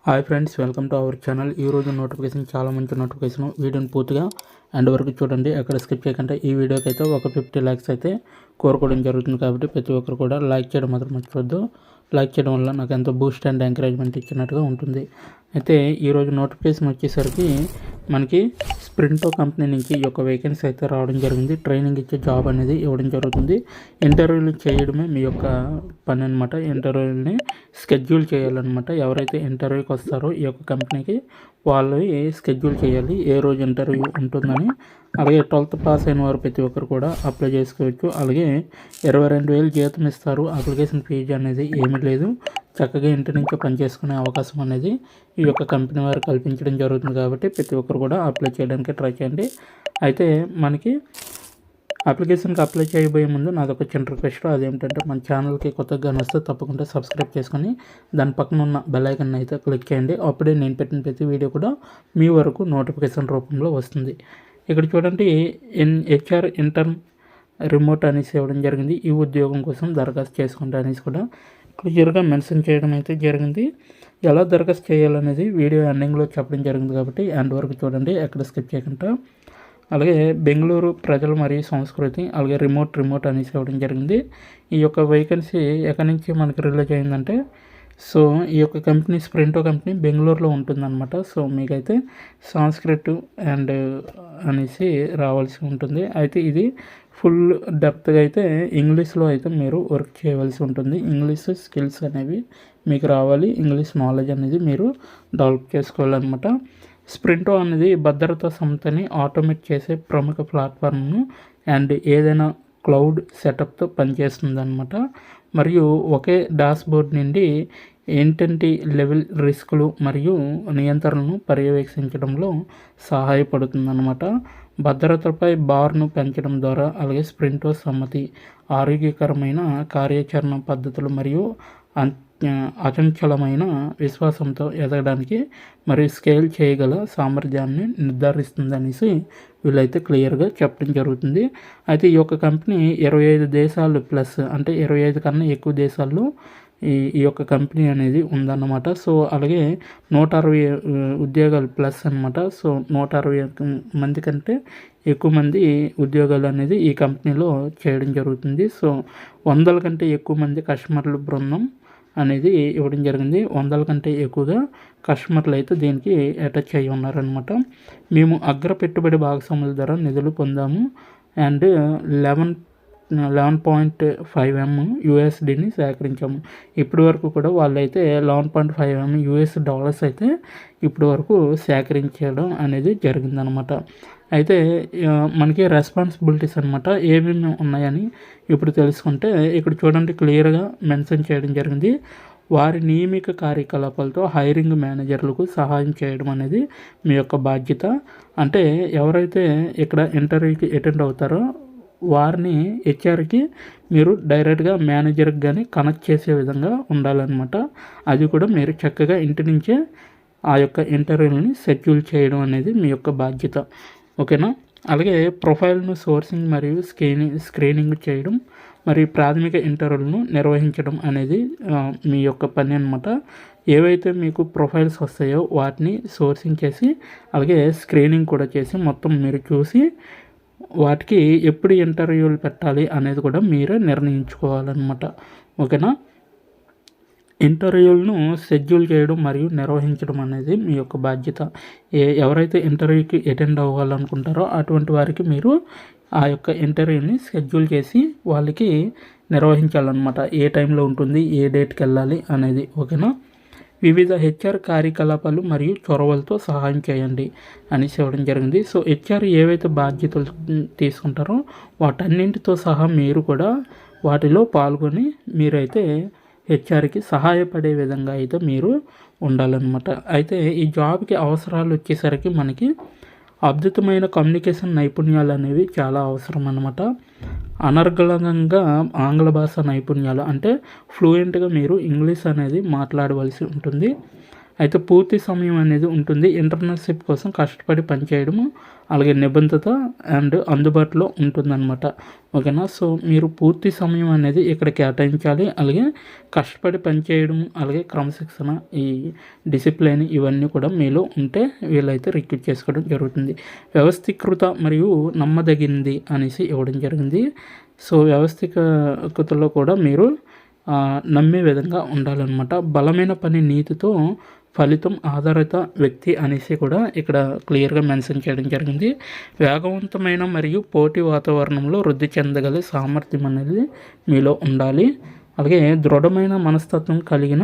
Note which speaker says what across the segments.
Speaker 1: Hi friends, welcome to our channel. ఈరోజు notification చాలా మంచి నోటిఫికేషన్. వీడియోని పూర్తిగా ఎండ్ వరకు చూడండి, ఎక్కడ స్కిప్ చేయకుండా. ఈ వీడియోకి అయితే ఒక 50 లైక్స్ అయితే కోరుకోవడం జరుగుతుంది కాబట్టి ప్రతి ఒక్కరు కూడా లైక్ చేయడం మాత్రం మర్చిపోద్దు. లైక్ చేయడం వల్ల నాకు ఎంతో బూస్ట్ అండ్ ఎంకరేజ్మెంట్ ఇచ్చినట్టుగా ఉంటుంది. అయితే ఈరోజు నోటిఫికేషన్ వచ్చేసరికి మనకి స్ప్రింటో కంపెనీ నుంచి ఈ యొక్క వేకెన్సీ అయితే రావడం జరిగింది. ట్రైనింగ్ ఇచ్చే జాబ్ అనేది ఇవ్వడం జరుగుతుంది. ఇంటర్వ్యూలు చేయడమే మీ యొక్క పని అనమాట. ఇంటర్వ్యూని స్కెడ్యూల్ చేయాలన్నమాట. ఎవరైతే ఇంటర్వ్యూకి వస్తారో ఈ యొక్క కంపెనీకి వాళ్ళు స్కెడ్యూల్ చేయాలి, ఏ రోజు ఇంటర్వ్యూ ఉంటుందని. అలాగే 12th పాస్ అయిన వారు ప్రతి ఒక్కరు కూడా అప్లై చేసుకోవచ్చు. అలాగే 22,000 జీతం ఇస్తారు. అప్లికేషన్ ఫీజు అనేది ఏమీ లేదు. చక్కగా ఇంటి నుంచి పనిచేసుకునే అవకాశం అనేది ఈ యొక్క కంపెనీ వారు కల్పించడం జరుగుతుంది కాబట్టి ప్రతి ఒక్కరు కూడా అప్లై చేయడానికి ట్రై చేయండి. అయితే మనకి అప్లికేషన్కి అప్లై చేయబోయే ముందు నాదొక చిన్న రిక్వెస్ట్. అదేంటంటే మన ఛానల్కి కొత్తగా వస్తే తప్పకుండా సబ్స్క్రైబ్ చేసుకొని దాని పక్కన ఉన్న బెల్ ఐకాన్ అయితే క్లిక్ చేయండి. అప్పుడే నేను పెట్టిన ప్రతి వీడియో కూడా మీ వరకు నోటిఫికేషన్ రూపంలో వస్తుంది. ఇక్కడ చూడండి, హెచ్ఆర్ ఇంటర్న్ రిమోట్ అనేసి ఇవ్వడం జరిగింది. ఈ ఉద్యోగం కోసం దరఖాస్తు చేసుకుంటా అనేసి కూడా క్లియర్గా మెన్షన్ చేయడం అయితే జరిగింది. ఎలా దరఖాస్తు చేయాలనేది వీడియో ఎండింగ్లో చెప్పడం జరిగింది కాబట్టి ఎండ్ వరకు చూడండి, ఎక్కడ స్కిప్ చేయకుండా. అలాగే బెంగళూరు ప్రజలు మరియు సంస్కృతి, అలాగే రిమోట్ అనేసి ఇవ్వడం జరిగింది. ఈ యొక్క వేకెన్సీ ఎక్కడి నుంచి మనకి రిలీజ్ అయిందంటే, సో ఈ యొక్క కంపెనీ స్ప్రింటో కంపెనీ బెంగళూరులో ఉంటుందన్నమాట. సో మీకైతే సాంస్క్రిట్ అండ్ అనేసి రావాల్సి ఉంటుంది. అయితే ఇది ఫుల్ డెప్త్గా అయితే ఇంగ్లీష్లో అయితే మీరు వర్క్ చేయవలసి ఉంటుంది. ఇంగ్లీష్ స్కిల్స్ అనేవి మీకు రావాలి, ఇంగ్లీష్ నాలెడ్జ్ అనేది మీరు డెవలప్ చేసుకోవాలన్నమాట. స్ప్రింటో అనేది భద్రతా సంస్థని ఆటోమేట్ చేసే ప్రముఖ ప్లాట్ఫామ్ను అండ్ ఏదైనా క్లౌడ్ సెటప్తో పనిచేస్తుంది అనమాట. మరియు ఒకే డాష్బోర్డ్ నుండి ఏంటంటే లెవెల్ రిస్కులు మరియు నియంత్రణను పర్యవేక్షించడంలో సహాయపడుతుంది అన్నమాట. భద్రతపై బార్ను పెంచడం ద్వారా, అలాగే స్ప్రింటో సమ్మతి ఆరోగ్యకరమైన కార్యాచరణ పద్ధతులు మరియు అచంచలమైన విశ్వాసంతో ఎదగడానికి మరియు స్కేల్ చేయగల సామర్థ్యాన్ని నిర్ధారిస్తుంది అనేసి వీళ్ళైతే క్లియర్గా చెప్పడం జరుగుతుంది. అయితే ఈ యొక్క కంపెనీ 25 దేశాలు ప్లస్, అంటే 25 కన్నా ఎక్కువ దేశాల్లో ఈ యొక్క కంపెనీ అనేది ఉందన్నమాట. సో అలాగే 160 ఉద్యోగాలు ప్లస్ అనమాట. సో 160 మంది కంటే ఎక్కువ మంది ఉద్యోగాలు అనేది ఈ కంపెనీలో చేయడం జరుగుతుంది. సో 100 కంటే ఎక్కువ మంది కస్టమర్ల బృందం అనేది ఇవ్వడం జరిగింది. 100 కంటే ఎక్కువగా కస్టమర్లు అయితే దీనికి అటాచ్ అయ్యి ఉన్నారనమాట. మేము అగ్ర పెట్టుబడి భాగస్వాముల ద్వారా నిధులు పొందాము అండ్ 11.5M యూఎస్డీని సేకరించాము. ఇప్పటి వరకు కూడా వాళ్ళైతే 11.5M యూఎస్ డాలర్స్ అయితే ఇప్పటి వరకు సేకరించడం అనేది జరిగిందనమాట. అయితే మనకి రెస్పాన్సిబిలిటీస్ అనమాట ఏమేమి ఉన్నాయని ఇప్పుడు తెలుసుకుంటే, ఇక్కడ చూడండి క్లియర్గా మెన్షన్ చేయడం జరిగింది. వారి నియమిక కార్యకలాపాలతో హైరింగ్ మేనేజర్లకు సహాయం చేయడం అనేది మీ యొక్క బాధ్యత. అంటే ఎవరైతే ఇక్కడ ఇంటర్వ్యూకి అటెండ్ అవుతారో వారిని హెచ్ఆర్కి మీరు డైరెక్ట్గా మేనేజర్కి కానీ కనెక్ట్ చేసే విధంగా ఉండాలన్నమాట. అది కూడా మీరు చక్కగా ఇంటి నుంచే ఆ యొక్క ఇంటర్వ్యూని షెడ్యూల్ చేయడం అనేది మీ యొక్క బాధ్యత. ఓకేనా. అలాగే ప్రొఫైల్ను సోర్సింగ్ మరియు స్క్రీనింగ్ చేయడం మరియు ప్రాథమిక ఇంటర్వ్యూలను నిర్వహించడం అనేది మీ యొక్క పని అనమాట. ఏవైతే మీకు ప్రొఫైల్స్ వస్తాయో వాటిని సోర్సింగ్ చేసి, అలాగే స్క్రీనింగ్ కూడా చేసి మొత్తం మీరు చూసి వాటికి ఎప్పుడు ఇంటర్వ్యూలు పెట్టాలి అనేది కూడా మీరే నిర్ణయించుకోవాలన్నమాట. ఓకేనా. ఇంటర్వ్యూలను షెడ్యూల్ చేయడం మరియు నిర్వహించడం అనేది మీ యొక్క బాధ్యత. ఎవరైతే ఇంటర్వ్యూకి అటెండ్ అవ్వాలనుకుంటారో అటువంటి వారికి మీరు ఆ యొక్క ఇంటర్వ్యూని షెడ్యూల్ చేసి వాళ్ళకి నిర్వహించాలన్నమాట. ఏ టైంలో ఉంటుంది, ఏ డేట్కి వెళ్ళాలి అనేది. ఓకేనా. వివిధ హెచ్ఆర్ కార్యకలాపాలు మరియు చొరవలతో సహాయం చేయండి అనేసి ఇవ్వడం జరిగింది. సో హెచ్ఆర్ ఏవైతే బాధ్యతలు తీసుకుంటారో వాటన్నింటితో సహా మీరు కూడా వాటిలో పాల్గొని మీరైతే హెచ్ఆర్కి సహాయపడే విధంగా అయితే మీరు ఉండాలన్నమాట. అయితే ఈ జాబ్కి అవసరాలు వచ్చేసరికి మనకి అద్భుతమైన కమ్యూనికేషన్ నైపుణ్యాలు అనేవి చాలా అవసరం అన్నమాట. అనర్గళంగా ఆంగ్ల భాష నైపుణ్యాలు, అంటే ఫ్లూయెంట్గా మీరు ఇంగ్లీష్ అనేది మాట్లాడవలసి ఉంటుంది. అయితే పూర్తి సమయం అనేది ఉంటుంది. ఇంటర్న్షిప్ కోసం కష్టపడి పనిచేయడము, అలాగే నిబద్ధత అండ్ అందుబాటులో ఉంటుందన్నమాట. ఓకేనా. సో మీరు పూర్తి సమయం అనేది ఇక్కడ కేటాయించాలి. అలాగే కష్టపడి పనిచేయడం, అలాగే క్రమశిక్షణ, ఈ డిసిప్లిన్ ఇవన్నీ కూడా మీలో ఉంటే వీళ్ళైతే రిక్రూట్ చేసుకోవడం జరుగుతుంది. వ్యవస్థీకృత మరియు నమ్మదగింది అనేసి ఇవ్వడం జరిగింది. సో వ్యవస్థీకృతలో కూడా మీరు నమ్మే విధంగా ఉండాలన్నమాట. బలమైన పని నీతితో ఫలితం ఆధారిత వ్యక్తి అనేసి కూడా ఇక్కడ క్లియర్గా మెన్షన్ చేయడం జరిగింది. వేగవంతమైన మరియు పోటీ వాతావరణంలో వృద్ధి చెందగల సామర్థ్యం అనేది మీలో ఉండాలి. అలాగే దృఢమైన మనస్తత్వం కలిగిన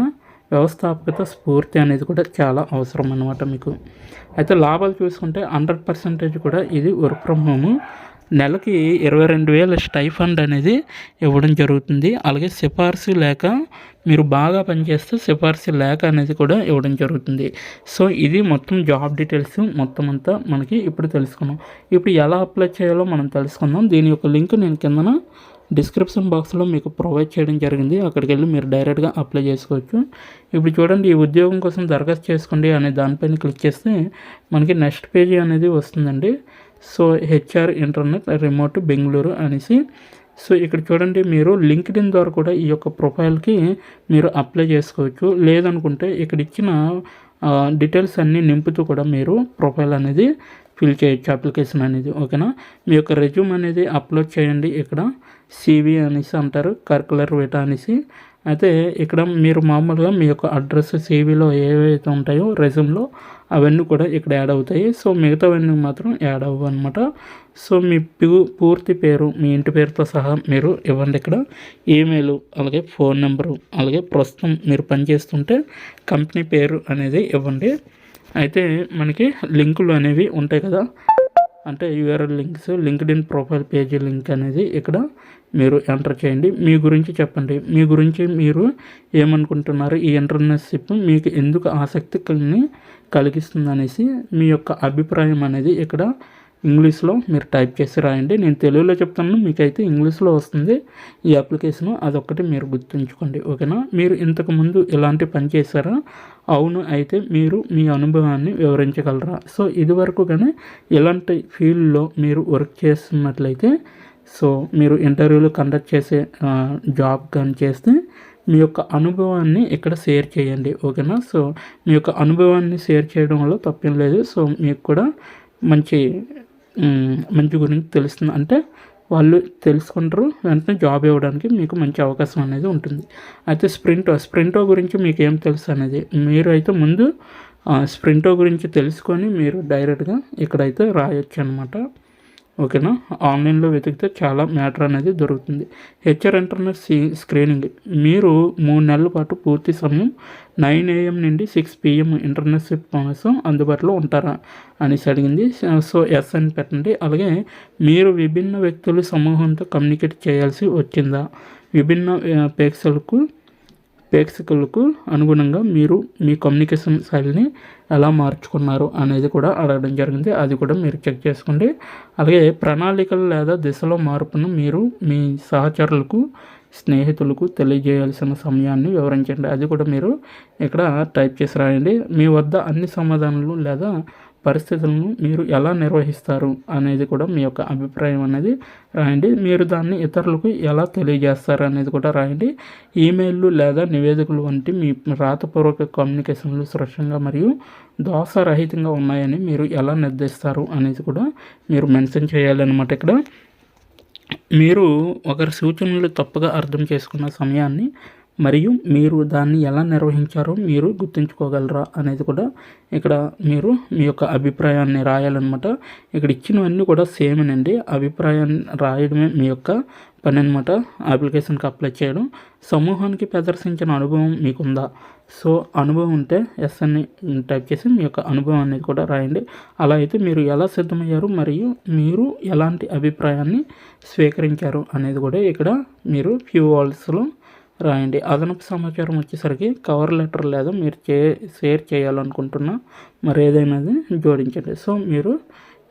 Speaker 1: వ్యవస్థాపకత స్ఫూర్తి అనేది కూడా చాలా అవసరం అన్నమాట మీకు. అయితే లాభాలు చూసుకుంటే 100% కూడా ఇది వర్క్ ఫ్రమ్ హోము. నెలకి 22,000 స్టైఫండ్ అనేది ఇవ్వడం జరుగుతుంది. అలాగే సిఫార్సు లేక, మీరు బాగా పనిచేస్తే సిఫార్సు లేక అనేది కూడా ఇవ్వడం జరుగుతుంది. సో ఇది మొత్తం జాబ్ డీటెయిల్స్ మొత్తం అంతా మనకి ఇప్పుడు తెలుసుకున్నాం. ఇప్పుడు ఎలా అప్లై చేయాలో మనం తెలుసుకుందాం. దీని యొక్క లింక్ నేను కిందన డిస్క్రిప్షన్ బాక్స్లో మీకు ప్రొవైడ్ చేయడం జరిగింది. అక్కడికి వెళ్ళి మీరు డైరెక్ట్గా అప్లై చేసుకోవచ్చు. ఇప్పుడు చూడండి, ఈ ఉద్యోగం కోసం దరఖాస్తు చేసుకోండి అనే దానిపైన క్లిక్ చేస్తే మనకి నెక్స్ట్ పేజీ అనేది వస్తుందండి. So HR internet remote Bengaluru అనేసి. సో ఇక్కడ చూడండి, మీరు లింక్డ్ఇన్ ద్వారా కూడా ఈ యొక్క ప్రొఫైల్కి మీరు అప్లై చేసుకోవచ్చు. లేదనుకుంటే ఇక్కడ ఇచ్చిన డీటెయిల్స్ అన్నీ నింపుతూ కూడా మీరు ప్రొఫైల్ అనేది ఫిల్ చేయొచ్చు, అప్లికేషన్ అనేది. ఓకేనా. మీ యొక్క రెజ్యూమ్ అనేది అప్లోడ్ చేయండి. ఇక్కడ CV అనేసి అంటారు, కరికులర్ వేటా అనేసి. అయితే ఇక్కడ మీరు మామూలుగా మీ యొక్క అడ్రస్ CVలో ఏవైతే ఉంటాయో రెజ్యూమ్లో అవన్నీ కూడా ఇక్కడ యాడ్ అవుతాయి. సో మిగతావన్నీ మాత్రం యాడ్ అవ్వవు అనమాట. సో మీ పూర్తి పేరు, మీ ఇంటి పేరుతో సహా మీరు ఇవ్వండి. ఇక్కడ ఈమెయిల్, అలాగే ఫోన్ నెంబరు, అలాగే ప్రస్తుతం మీరు పనిచేస్తుంటే కంపెనీ పేరు అనేది ఇవ్వండి. అయితే మనకి లింకులు అనేవి ఉంటాయి కదా, అంటే URL links, LinkedIn profile page link అనేది ఇక్కడ మీరు ఎంటర్ చేయండి. మీ గురించి చెప్పండి. మీ గురించి మీరు ఏమనుకుంటున్నారు, ఈ ఇంటర్న్షిప్ మీకు ఎందుకు ఆసక్తి కలిగిస్తుంది అనేసి మీ యొక్క అభిప్రాయం అనేది ఇక్కడ ఇంగ్లీష్లో మీరు టైప్ చేసి రాయండి. నేను తెలుగులో చెప్తాను, మీకైతే ఇంగ్లీష్లో వస్తుంది ఈ అప్లికేషన్. అదొక్కటి మీరు గుర్తుంచుకోండి. ఓకేనా. మీరు ఇంతకుముందు ఇలాంటి పని చేశారా? అవును అయితే మీరు మీ అనుభవాన్ని వివరించగలరా? సో ఇదివరకు కానీ ఇలాంటి ఫీల్డ్లో మీరు వర్క్ చేస్తున్నట్లయితే, సో మీరు ఇంటర్వ్యూలు కండక్ట్ చేసే జాబ్ కానీ చేస్తే మీ యొక్క అనుభవాన్ని ఇక్కడ షేర్ చేయండి. ఓకేనా. సో మీ యొక్క అనుభవాన్ని షేర్ చేయడం వల్ల తప్పేం లేదు. సో మీకు కూడా మంచి గురించి తెలుస్తుంది, అంటే వాళ్ళు తెలుసుకుంటారు, వెంటనే జాబ్ ఇవ్వడానికి మీకు మంచి అవకాశం అనేది ఉంటుంది. అయితే స్ప్రింటో గురించి మీకు ఏం తెలుసు అనేది మీరు అయితే ముందు స్ప్రింటో గురించి తెలుసుకొని మీరు డైరెక్ట్గా ఇక్కడైతే రాయొచ్చు అనమాట. ఓకేనా. ఆన్లైన్లో వెతికితే చాలా మ్యాటర్ అనేది దొరుకుతుంది. HR ఇంటర్నెట్ స్క్రీనింగ్, మీరు 3 నెలల పాటు పూర్తి సమయం 9 AM నుండి 6 PM ఇంటర్న్షిప్ కోసం అందుబాటులో ఉంటారా అనేసి అడిగింది. సో ఎస్ అని పెట్టండి. అలాగే మీరు విభిన్న వ్యక్తుల సమూహంతో కమ్యూనికేట్ చేయాల్సి వచ్చిందా? విభిన్న ప్రేక్షకులకు అనుగుణంగా మీరు మీ కమ్యూనికేషన్ శైలిని ఎలా మార్చుకున్నారు అనేది కూడా అడగడం జరిగింది. అది కూడా మీరు చెక్ చేసుకోండి. అలాగే ప్రణాళికలు లేదా దిశలో మార్పును మీరు మీ సహచరులకు, స్నేహితులకు తెలియజేయాల్సిన సమయాన్ని వివరించండి. అది కూడా మీరు ఇక్కడ టైప్ చేసి రాయండి. మీ వద్ద అన్ని సమాధానాలు లేదా పరిస్థితులను మీరు ఎలా నిర్వహిస్తారు అనేది కూడా మీ యొక్క అభిప్రాయం అనేది రాయండి. మీరు దాన్ని ఇతరులకు ఎలా తెలియజేస్తారు అనేది కూడా రాయండి. ఈమెయిల్లు లేదా నివేదికలు వంటి మీ రాతపూర్వక కమ్యూనికేషన్లు సురక్షంగా మరియు దోషరహితంగా ఉన్నాయని మీరు ఎలా నిర్ధారిస్తారు అనేది కూడా మీరు మెన్షన్ చేయాలన్నమాట. ఇక్కడ మీరు ఒకరి సూచనలు తప్పుగా అర్థం చేసుకున్న సమయాన్ని మరియు మీరు దాన్ని ఎలా నిర్వహించారో మీరు గుర్తుంచుకోగలరా అనేది కూడా ఇక్కడ మీరు మీ యొక్క అభిప్రాయాన్ని రాయాలన్నమాట. ఇక్కడ ఇచ్చినవన్నీ కూడా సేమేనండి. అభిప్రాయాన్ని రాయడమే మీ యొక్క పని అనమాట. అప్లికేషన్కి అప్లై చేయడం. సమూహానికి ప్రదర్శించిన అనుభవం మీకుందా? సో అనుభవం ఉంటే ఎస్ అని టైప్ చేసి మీ యొక్క అనుభవం అనేది కూడా రాయండి. అలా అయితే మీరు ఎలా సిద్ధమయ్యారు మరియు మీరు ఎలాంటి అభిప్రాయాన్ని స్వీకరించారు అనేది కూడా ఇక్కడ మీరు ఫ్యూ వర్డ్స్లో రాయండి. అదనపు సమాచారం వచ్చేసరికి కవర్ లెటర్ లేదా మీరు షేర్ చేయాలనుకుంటున్న మరి ఏదైనా జోడించండి. సో మీరు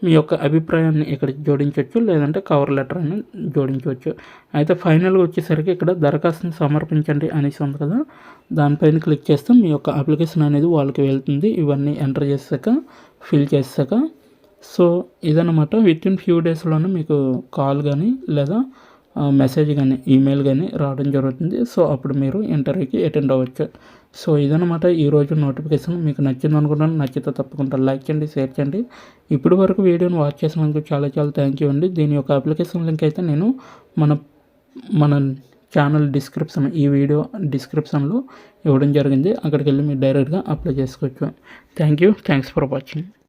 Speaker 1: మీ యొక్క అభిప్రాయాన్ని ఇక్కడ జోడించవచ్చు, లేదంటే కవర్ లెటర్ అని జోడించవచ్చు. అయితే ఫైనల్గా వచ్చేసరికి ఇక్కడ దరఖాస్తుని సమర్పించండి అనేసి ఉంది కదా, దానిపైన క్లిక్ చేస్తే మీ యొక్క అప్లికేషన్ అనేది వాళ్ళకి వెళ్తుంది. ఇవన్నీ ఎంటర్ చేసాక ఫిల్ చేసాక సో ఇదన్నమాట. వితిన్ ఫ్యూ డేస్లోనే మీకు కాల్ కానీ లేదా మెసేజ్ కానీ ఈమెయిల్ కానీ రావడం జరుగుతుంది. సో అప్పుడు మీరు ఇంటర్వ్యూకి అటెండ్ అవ్వచ్చు. సో ఇదన్నమాట ఈరోజు నోటిఫికేషన్. మీకు నచ్చింది అనుకుంటాను. నచ్చితే తప్పకుండా లైక్ చేయండి, షేర్ చేయండి. ఇప్పటి వరకు వీడియోని వాచ్ చేసినందుకు చాలా చాలా థ్యాంక్ యూ అండి. దీని యొక్క అప్లికేషన్ లింక్ అయితే నేను మన ఛానల్ డిస్క్రిప్షన్, ఈ వీడియో డిస్క్రిప్షన్లో ఇవ్వడం జరిగింది. అక్కడికి వెళ్ళి మీరు డైరెక్ట్గా అప్లై చేసుకోవచ్చు. Thanks for watching.